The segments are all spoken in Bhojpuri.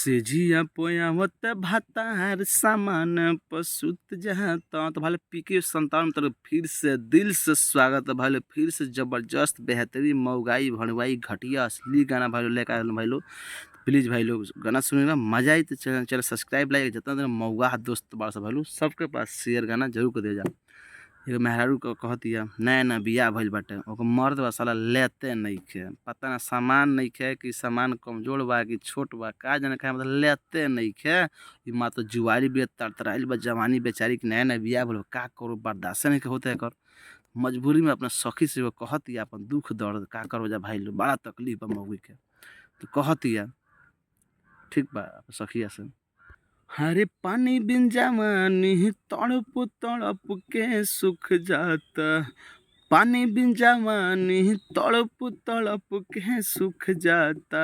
सेझिया पोयावत भातार सामान पसुत जाता। तो भाई पीके संतान तरफ फिर से दिल से स्वागत है भाई, फिर से जबरदस्त बेहतरीन मऊगाई भड़वाई घटिया असली गाना भाई लेकर आए भाई लोग। प्लीज़ भाई लोग गाना सुनेगा मजा आई तो चैनल सब्सक्राइब लाइक जितना देर मऊगा दोस्त बार भाई लोग सबके पास शेयर गाना जरूर कर दे जा। एगो मेहरारू कहतिया नया नया बियाह भइल बाटे, ओकर मर्द बा साला लेते नइखे, पता ना सामान नइखे कि सामान कमजोर बा कि छोट बा का जाने का मतलब लेते नइखे। ई मात्र जुआरी बिया तरतराइल बा जवानी बेचारी के नया नया बियाह भइल बा, का करू बर्दाश्त नइखे होता एकर। मजबूरी में अपना सखी से एगो कहतिया अपन दुख दर्द का करो जा भाई लोग, बड़ा तकलीफ बा मौगी के। तो कहतिया ठीक बा सखिया से, हरे पानी बिन जवानी तड़प तड़प के सूख जाता, पानी बिन जवानी तड़प तड़प के सूख जाता,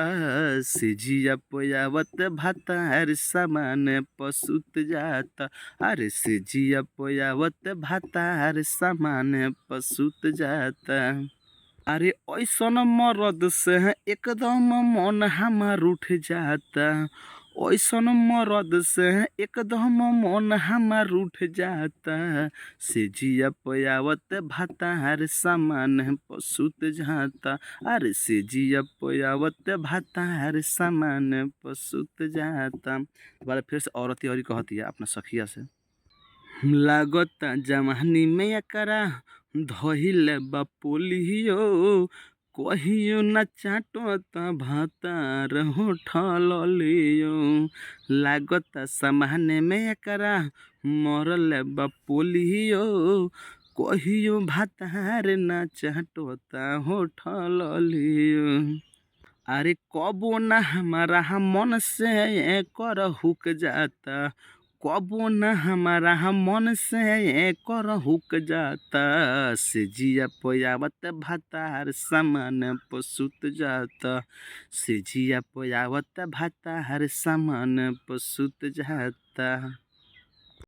सेजिया पोयावत भातार सामान पसुत जाता। अरे सेजिया पोयावत भातार सामान पसुत जाता। अरे ऐसन मरद से एकदम मन हमार उठ जाता, ऐसन मरद से एकदम मन हमार उठ जाता, सेजिया पोयावत भातार सामान पसुत जाता। अरे सेजिया पोयावत भातार सामान पसुत जाता। दोबारा फिर से औरत औरी कहती है अपना सखिया से, लागता जवानी में एकरा धइले बा पोलियो, कहियो न चाटता भातार होठल लियो। लागता सामाने में एकरा मरले बा पोलियो, कहियो भातार न चाटता होठल लियो। अरे कबो ना हमारा मन से कर हुक जाता, कबो न हमारा मन से कर हुक जाता, सेजिया पोयावत भातार सामान पसुत जाता, सेजिया पोयावत भातार सामान पसुत जाता।